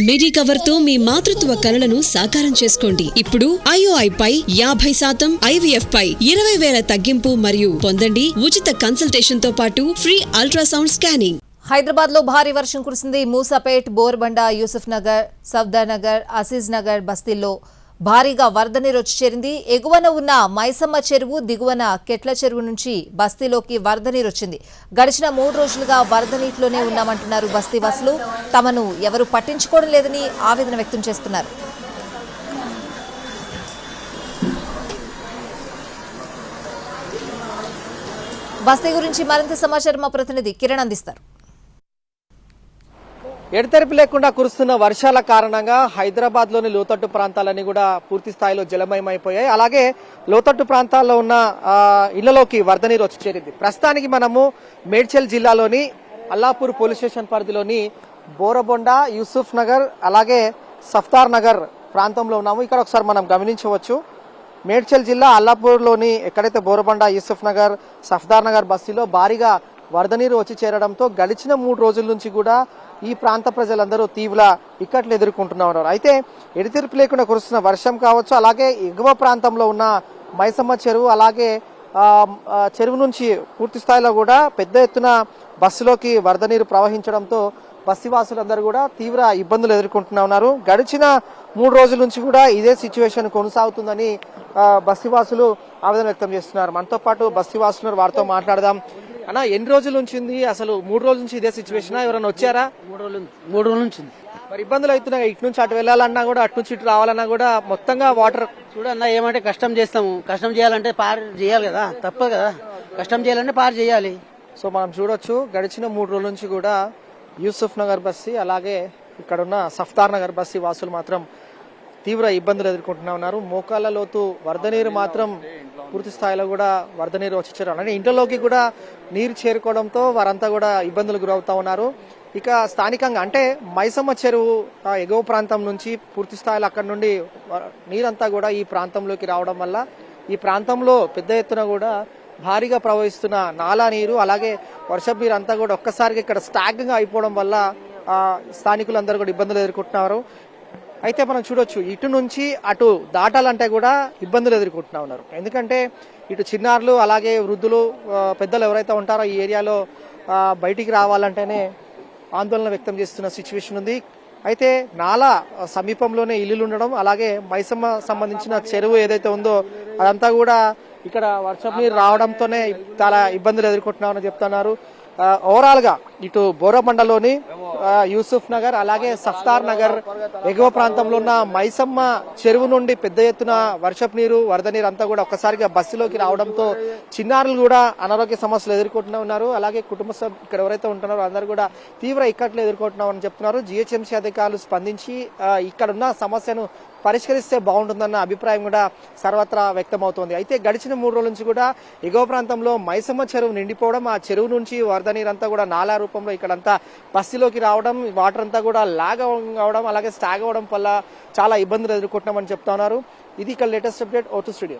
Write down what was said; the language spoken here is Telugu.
మిడి కవర్ తో మీ మాతృత్వ కలలను సాకారం చేసుకోండి. ఇప్పుడు IOI పై 50%, IVF పై 20,000 తగ్గింపు మరియు పొందండి ఉచిత కన్సల్టేషన్ తో పాటు ఫ్రీ అల్ట్రాసౌండ్ స్కానింగ్. హైదరాబాద్ లో భారీ వర్షం కురిసింది. మూసాపేట్, బోర్బండ, యూసుఫ్ నగర్, సఫ్దార్ నగర్, అసీజ్ నగర్ బస్తీల్లో భారీగా వరద నీరు వచ్చి చేరింది. ఎగువన ఉన్న మైసమ్మ చెరువు, దిగువన కెట్ల చెరువు నుంచి బస్తీలోకి వరద నీరు వచ్చింది. గడిచిన 3 రోజులుగా వరద నీటిలోనే ఉన్నామంటున్నారు బస్తీవాసులు. తమను ఎవరు పట్టించుకోవడం లేదని ఆవేదన వ్యక్తం చేస్తున్నారు. బస్తీ గురించి మరింత సమాచారం మా ప్రతినిధి కిరణ్ అందిస్తారు. ఎడతెరిపి లేకుండా కురుస్తున్న వర్షాల కారణంగా హైదరాబాద్ లోని లోతట్టు ప్రాంతాలన్నీ కూడా పూర్తి స్థాయిలో జలమయమైపోయాయి. అలాగే లోతట్టు ప్రాంతాల్లో ఉన్న ఇళ్లలోకి వరద నీరు వచ్చి చేరింది. ప్రస్తుతానికి మనము మేడ్చల్ జిల్లాలోని అల్లాపూర్ పోలీస్ స్టేషన్ పరిధిలోని బోరబొండ, యూసుఫ్ నగర్ అలాగే సఫ్దార్ నగర్ ప్రాంతంలో ఉన్నాము. ఇక్కడ ఒకసారి మనం గమనించవచ్చు. మేడ్చల్ జిల్లా అల్లాపూర్లోని ఎక్కడైతే బోరబండ, యూసుఫ్ నగర్, సఫ్దార్ నగర్ బస్తీలో భారీగా వరద నీరు వచ్చి చేరడంతో గడిచిన 3 రోజుల నుంచి కూడా ఈ ప్రాంత ప్రజలందరూ తీవ్ర ఇక్కట్లు ఎదుర్కొంటున్నారు. అయితే ఎడతెరిపి లేకుండా కురుస్తున్న వర్షం కావచ్చు, అలాగే ఎగువ ప్రాంతంలో ఉన్న మైసమ్మ చెరువు, అలాగే చెరువు నుంచి పూర్తి స్థాయిలో కూడా పెద్ద ఎత్తున బస్సులోకి వరద నీరు ప్రవహించడంతో బస్తీవాసులందరూ కూడా తీవ్ర ఇబ్బందులు ఎదుర్కొంటున్నా ఉన్నారు. గడిచిన 3 రోజుల నుంచి కూడా ఇదే సిచ్యువేషన్ కొనసాగుతుందని బస్తీవాసులు ఆవేదన వ్యక్తం చేస్తున్నారు. మనతో పాటు బస్తీవాసులు, వారితో మాట్లాడదాం. అన్న, ఎన్ని రోజుల నుంచి ఉంది? అసలు 3 రోజుల నుంచి ఇదే సిచ్యువేషన్? ఎవరైనా వచ్చారా? 3 రోజుల నుంచి. మరి ఇబ్బందులు అవుతున్నాయి. ఇటు నుంచి అటు వెళ్ళాలన్నా కూడా, అటు నుంచి ఇటు రావాలన్నా కూడా మొత్తంగా వాటర్. చూడన్నా, ఏమంటే కష్టం చేస్తాము. కష్టం చేయాలంటే పారు చేయాలి కదా, తప్పదు కదా. కష్టం చేయాలంటే పారు చేయాలి. సో మనం చూడొచ్చు, గడిచిన 3 రోజుల నుంచి కూడా యూసుఫ్ నగర్ బస్తీ అలాగే ఇక్కడున్న సఫ్దార్ నగర్ బస్తీ వాసులు మాత్రం తీవ్ర ఇబ్బందులు ఎదుర్కొంటున్నా ఉన్నారు. మోకాళ్ళ లోతు వరద నీరు మాత్రం పూర్తి స్థాయిలో కూడా వరద నీరు వచ్చి చేరారు. అంటే ఇంట్లోకి కూడా నీరు చేరుకోవడంతో వారంతా కూడా ఇబ్బందులు గురవుతా ఉన్నారు. ఇక స్థానికంగా అంటే మైసమ్మ చెరువు ఎగువ ప్రాంతం నుంచి పూర్తి స్థాయిలో అక్కడి నుండి నీరంతా కూడా ఈ ప్రాంతంలోకి రావడం వల్ల ఈ ప్రాంతంలో పెద్ద ఎత్తున కూడా భారీగా ప్రవహిస్తున్న నాలా నీరు, అలాగే వర్షపు నీరు అంతా కూడా ఒక్కసారిగా ఇక్కడ స్టాగ్గా అయిపోవడం వల్ల స్థానికులందరూ కూడా ఇబ్బందులు ఎదుర్కొంటున్నారు. అయితే మనం చూడొచ్చు, ఇటు నుంచి అటు దాటాలంటే కూడా ఇబ్బందులు ఎదుర్కొంటున్నా ఉన్నారు. ఎందుకంటే ఇటు చిన్నారులు, అలాగే వృద్ధులు, పెద్దలు ఎవరైతే ఉంటారో ఈ ఏరియాలో బయటికి రావాలంటేనే ఆందోళన వ్యక్తం చేస్తున్న సిచ్యువేషన్ ఉంది. అయితే నాలా సమీపంలోనే ఇల్లులు ఉండడం, అలాగే మైసమ్మ సంబంధించిన చెరువు ఏదైతే ఉందో అదంతా కూడా ఇక్కడ వర్షం నీరు రావడంతోనే చాలా ఇబ్బందులు ఎదుర్కొంటున్నామని చెప్తున్నారు. ఓవరాల్ గా ఇటు బోరబండలోని యూసుఫ్ నగర్ అలాగే సఫ్దార్ నగర్ ఎగువ ప్రాంతంలో ఉన్న మైసమ్మ చెరువు నుండి పెద్ద ఎత్తున వర్షపు నీరు, వరద నీరు అంతా కూడా ఒక్కసారిగా బస్సులోకి రావడంతో చిన్నారులు కూడా అనారోగ్య సమస్యలు ఎదుర్కొంటూ ఉన్నారు. అలాగే కుటుంబ సభ్యులు ఇక్కడ ఎవరైతే ఉంటున్నారో అందరూ కూడా తీవ్ర ఇక్కట్లు ఎదుర్కొంటున్నామని చెప్తున్నారు. GHMC అధికారులు స్పందించి ఇక్కడున్న సమస్యను పరిష్కరిస్తే బాగుంటుందన్న అభిప్రాయం కూడా సర్వత్రా వ్యక్తమవుతోంది. అయితే గడిచిన 3 రోజుల నుంచి కూడా ఎగువ ప్రాంతంలో మైసమ్మ చెరువు నిండిపోవడం, ఆ చెరువు నుంచి వరద నీరంతా కూడా నాలా రూపంలో ఇక్కడంతా బస్తీలోకి రావడం, వాటర్ అంతా కూడా లాగ్ అవడం, అలాగే స్టాగ్ అవడం వల్ల చాలా ఇబ్బందులు ఎదుర్కొంటున్నామని చెప్తా ఉన్నారు. ఇది ఇక్కడ లేటెస్ట్ అప్డేట్. O2 studio.